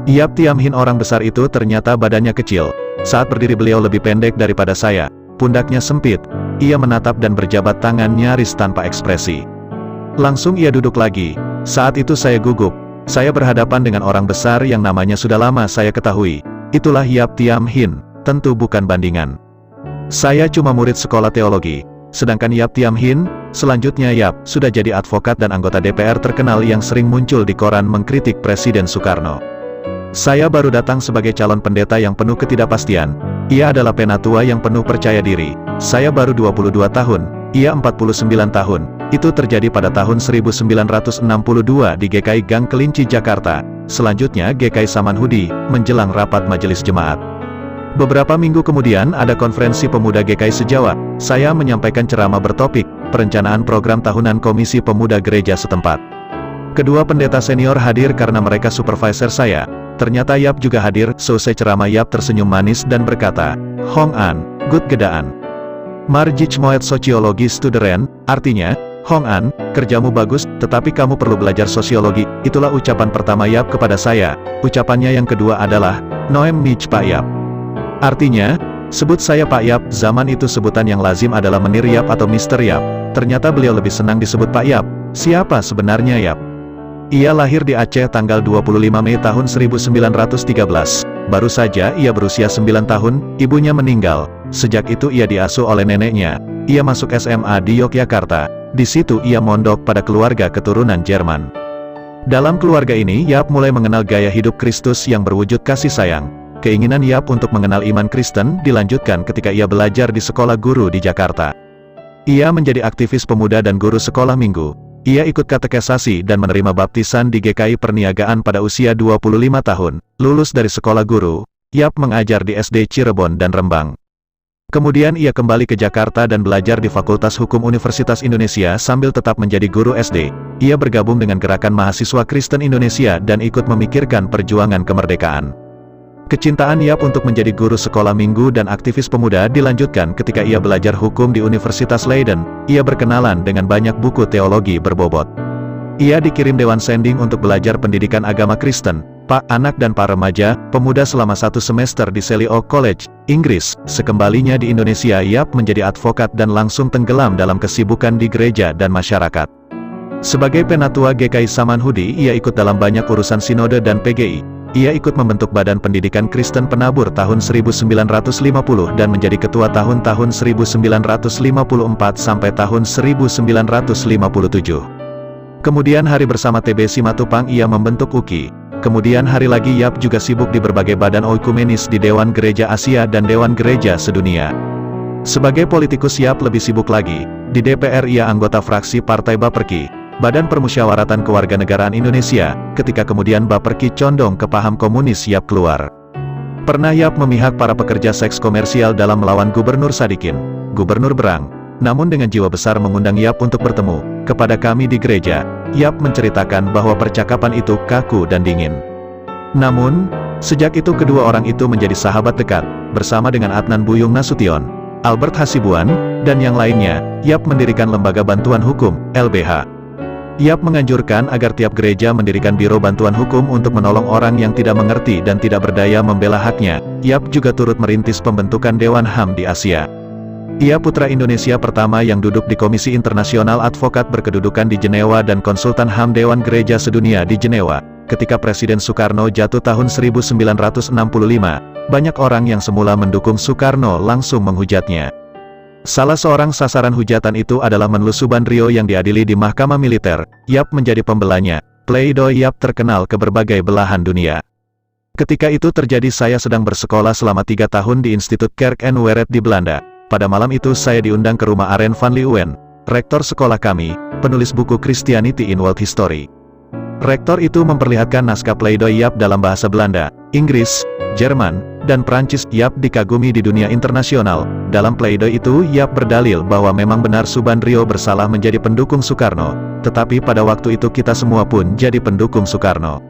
Yap Thiam Hien, orang besar itu, ternyata badannya kecil. Saat berdiri beliau lebih pendek daripada saya. Pundaknya sempit. Ia menatap dan berjabat tangan nyaris tanpa ekspresi. Langsung ia duduk lagi. Saat itu saya gugup. Saya berhadapan dengan orang besar yang namanya sudah lama saya ketahui. Itulah Yap Thiam Hien, tentu bukan bandingan. Saya cuma murid sekolah teologi. Sedangkan Yap Thiam Hien, selanjutnya Yap, sudah jadi advokat dan anggota DPR terkenal yang sering muncul di koran mengkritik Presiden Soekarno. Saya baru datang sebagai calon pendeta yang penuh ketidakpastian. Ia adalah penatua yang penuh percaya diri. Saya baru 22 tahun, ia 49 tahun. Itu terjadi pada tahun 1962 di GKI Gang Kelinci, Jakarta. Selanjutnya GKI Samanhudi, menjelang rapat majelis jemaat. Beberapa minggu kemudian ada konferensi pemuda GKI sejawa. Saya menyampaikan ceramah bertopik, perencanaan program tahunan Komisi Pemuda Gereja setempat. Kedua pendeta senior hadir karena mereka supervisor saya. Ternyata Yap juga hadir. Selesai ceramah Yap tersenyum manis dan berkata, "Hong An, good gedaan. Marjich Moet Sosiologi Studeren," artinya, "Hong An, kerjamu bagus, tetapi kamu perlu belajar sosiologi." Itulah ucapan pertama Yap kepada saya. Ucapannya yang kedua adalah, "Noem mich Pak Yap." Artinya, sebut saya Pak Yap. Zaman itu sebutan yang lazim adalah Menir Yap atau Mister Yap. Ternyata beliau lebih senang disebut Pak Yap. Siapa sebenarnya Yap? Ia lahir di Aceh tanggal 25 Mei tahun 1913. Baru saja ia berusia 9 tahun, ibunya meninggal. Sejak itu ia diasuh oleh neneknya. Ia masuk SMA di Yogyakarta. Di situ ia mondok pada keluarga keturunan Jerman. Dalam keluarga ini Yap mulai mengenal gaya hidup Kristus yang berwujud kasih sayang. Keinginan Yap untuk mengenal iman Kristen dilanjutkan ketika ia belajar di sekolah guru di Jakarta. Ia menjadi aktivis pemuda dan guru sekolah minggu. Ia ikut katekesasi dan menerima baptisan di GKI Perniagaan pada usia 25 tahun. Lulus dari sekolah guru, Yap mengajar di SD Cirebon dan Rembang. Kemudian ia kembali ke Jakarta dan belajar di Fakultas Hukum Universitas Indonesia sambil tetap menjadi guru SD. Ia bergabung dengan Gerakan Mahasiswa Kristen Indonesia dan ikut memikirkan perjuangan kemerdekaan. Kecintaan Yap untuk menjadi guru sekolah minggu dan aktivis pemuda dilanjutkan ketika ia belajar hukum di Universitas Leiden. Ia berkenalan dengan banyak buku teologi berbobot. Ia dikirim Dewan Sending untuk belajar pendidikan agama Kristen, Pak, anak dan para remaja, pemuda selama 1 semester di Selly Oak College, Inggris. Sekembalinya di Indonesia Yap menjadi advokat dan langsung tenggelam dalam kesibukan di gereja dan masyarakat. Sebagai penatua GKI Samanhudi, ia ikut dalam banyak urusan sinode dan PGI. Ia ikut membentuk Badan Pendidikan Kristen Penabur tahun 1950 dan menjadi ketua tahun-tahun 1954 sampai tahun 1957. Kemudian hari bersama TB Simatupang ia membentuk UKI. Kemudian hari lagi Yap juga sibuk di berbagai badan oikumenis di Dewan Gereja Asia dan Dewan Gereja Sedunia. Sebagai politikus Yap lebih sibuk lagi. Di DPR ia anggota fraksi Partai Baperki, Badan Permusyawaratan Kewarganegaraan Indonesia. Ketika kemudian Baperki condong ke paham komunis, Yap keluar. Pernah Yap memihak para pekerja seks komersial dalam melawan Gubernur Sadikin, Gubernur Berang. Namun dengan jiwa besar mengundang Yap untuk bertemu. Kepada kami di gereja, Yap menceritakan bahwa percakapan itu kaku dan dingin. Namun, sejak itu kedua orang itu menjadi sahabat dekat. Bersama dengan Adnan Buyung Nasution, Albert Hasibuan, dan yang lainnya, Yap mendirikan Lembaga Bantuan Hukum, LBH. Yap menganjurkan agar tiap gereja mendirikan biro bantuan hukum untuk menolong orang yang tidak mengerti dan tidak berdaya membela haknya. Yap juga turut merintis pembentukan Dewan HAM di Asia. Ia putra Indonesia pertama yang duduk di Komisi Internasional Advokat berkedudukan di Jenewa dan konsultan HAM Dewan Gereja Sedunia di Jenewa. Ketika Presiden Soekarno jatuh tahun 1965, banyak orang yang semula mendukung Soekarno langsung menghujatnya. Salah seorang sasaran hujatan itu adalah Menlu Subandrio yang diadili di Mahkamah Militer. Yap menjadi pembelanya. Pleidoy Yap terkenal ke berbagai belahan dunia. Ketika itu terjadi saya sedang bersekolah selama 3 tahun di Institut Kerk en Weret di Belanda. Pada malam itu saya diundang ke rumah Arend van Leeuwen, rektor sekolah kami, penulis buku Christianity in World History. Rektor itu memperlihatkan naskah pleidoy Yap dalam bahasa Belanda, Inggris, Jerman, dan Prancis. Yap dikagumi di dunia internasional. Dalam pleidoy itu Yap berdalil bahwa memang benar Subandrio bersalah menjadi pendukung Soekarno, tetapi pada waktu itu kita semua pun jadi pendukung Soekarno.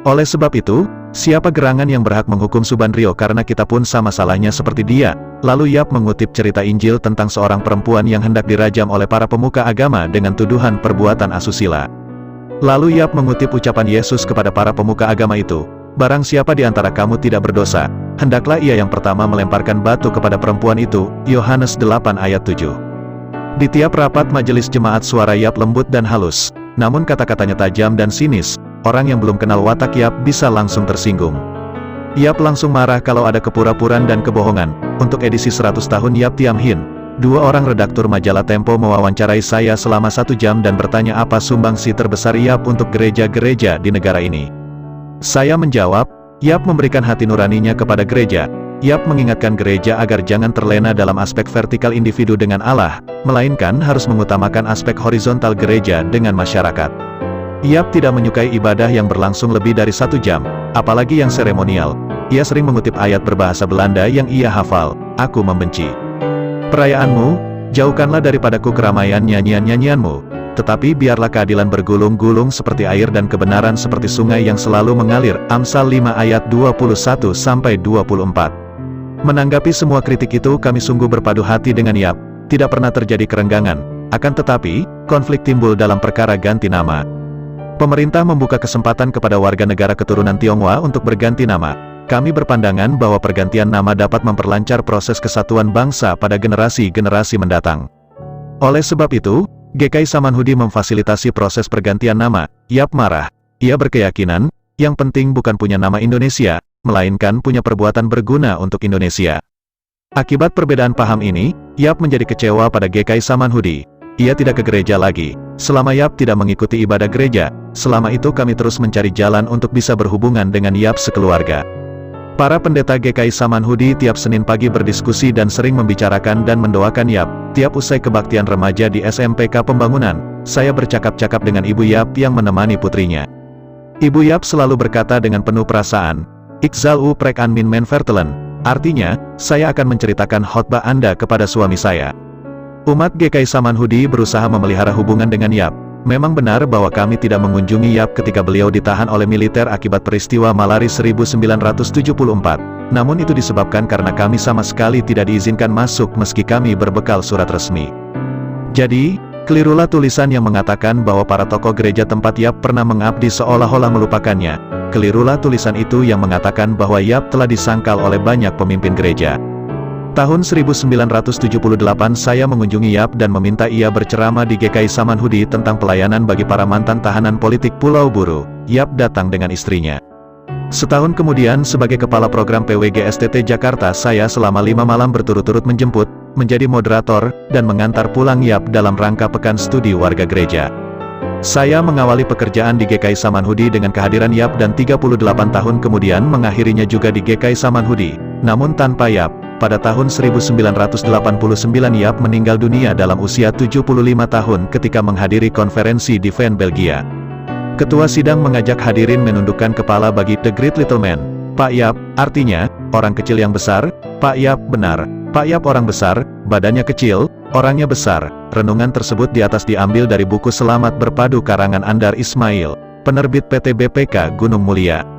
Oleh sebab itu, siapa gerangan yang berhak menghukum Subandrio karena kita pun sama salahnya seperti dia? Lalu Yap mengutip cerita Injil tentang seorang perempuan yang hendak dirajam oleh para pemuka agama dengan tuduhan perbuatan asusila. Lalu Yap mengutip ucapan Yesus kepada para pemuka agama itu, "Barang siapa di antara kamu tidak berdosa, hendaklah ia yang pertama melemparkan batu kepada perempuan itu." Yohanes 8 ayat 7. Di tiap rapat majelis jemaat suara Yap lembut dan halus, namun kata-katanya tajam dan sinis. Orang yang belum kenal watak Yap bisa langsung tersinggung. Yap langsung marah kalau ada kepura-puraan dan kebohongan. Untuk edisi 100 tahun Yap Thiam Hien, 2 orang redaktur majalah Tempo mewawancarai saya selama 1 jam dan bertanya apa sumbangsi terbesar Yap untuk gereja-gereja di negara ini. Saya menjawab, Yap memberikan hati nuraninya kepada gereja. Yap mengingatkan gereja agar jangan terlena dalam aspek vertikal individu dengan Allah, melainkan harus mengutamakan aspek horizontal gereja dengan masyarakat. Yap tidak menyukai ibadah yang berlangsung lebih dari 1 jam, apalagi yang seremonial. Ia sering mengutip ayat berbahasa Belanda yang ia hafal, "Aku membenci perayaanmu, jauhkanlah daripadaku keramaian nyanyian-nyanyianmu, tetapi biarlah keadilan bergulung-gulung seperti air dan kebenaran seperti sungai yang selalu mengalir." Amsal 5 ayat 21-24. Menanggapi semua kritik itu kami sungguh berpadu hati dengan Yap, tidak pernah terjadi kerenggangan, akan tetapi, konflik timbul dalam perkara ganti nama. Pemerintah membuka kesempatan kepada warga negara keturunan Tionghoa untuk berganti nama. Kami berpandangan bahwa pergantian nama dapat memperlancar proses kesatuan bangsa pada generasi-generasi mendatang. Oleh sebab itu, GKI Samanhudi memfasilitasi proses pergantian nama. Yap marah. Ia berkeyakinan, yang penting bukan punya nama Indonesia, melainkan punya perbuatan berguna untuk Indonesia. Akibat perbedaan paham ini, Yap menjadi kecewa pada GKI Samanhudi. Ia tidak ke gereja lagi. Selama Yap tidak mengikuti ibadah gereja, selama itu kami terus mencari jalan untuk bisa berhubungan dengan Yap sekeluarga. Para pendeta GKI Samanhudi tiap Senin pagi berdiskusi dan sering membicarakan dan mendoakan Yap. Tiap usai kebaktian remaja di SMPK Pembangunan, saya bercakap-cakap dengan Ibu Yap yang menemani putrinya. Ibu Yap selalu berkata dengan penuh perasaan, "Ik zal u prek aan min men vertellen." Artinya, saya akan menceritakan khotbah Anda kepada suami saya. Umat GKI Samanhudi berusaha memelihara hubungan dengan Yap. Memang benar bahwa kami tidak mengunjungi Yap ketika beliau ditahan oleh militer akibat peristiwa Malari 1974. Namun itu disebabkan karena kami sama sekali tidak diizinkan masuk meski kami berbekal surat resmi. Jadi, kelirulah tulisan yang mengatakan bahwa para tokoh gereja tempat Yap pernah mengabdi seolah-olah melupakannya. Kelirulah tulisan itu yang mengatakan bahwa Yap telah disangkal oleh banyak pemimpin gereja. Tahun 1978 saya mengunjungi Yap dan meminta ia berceramah di GKI Samanhudi tentang pelayanan bagi para mantan tahanan politik Pulau Buru. Yap datang dengan istrinya. Setahun kemudian sebagai kepala program PWG STT Jakarta saya selama 5 malam berturut-turut menjemput, menjadi moderator, dan mengantar pulang Yap dalam rangka pekan studi warga gereja. Saya mengawali pekerjaan di GKI Samanhudi dengan kehadiran Yap dan 38 tahun kemudian mengakhirinya juga di GKI Samanhudi. Namun tanpa Yap, pada tahun 1989 Yap meninggal dunia dalam usia 75 tahun ketika menghadiri konferensi di Van Belgia. Ketua sidang mengajak hadirin menundukkan kepala bagi The Great Little Man. Pak Yap, artinya, orang kecil yang besar. Pak Yap, benar. Pak Yap orang besar, badannya kecil, orangnya besar. Renungan tersebut di atas diambil dari buku Selamat Berpadu karangan Andar Ismail, penerbit PT BPK Gunung Mulia.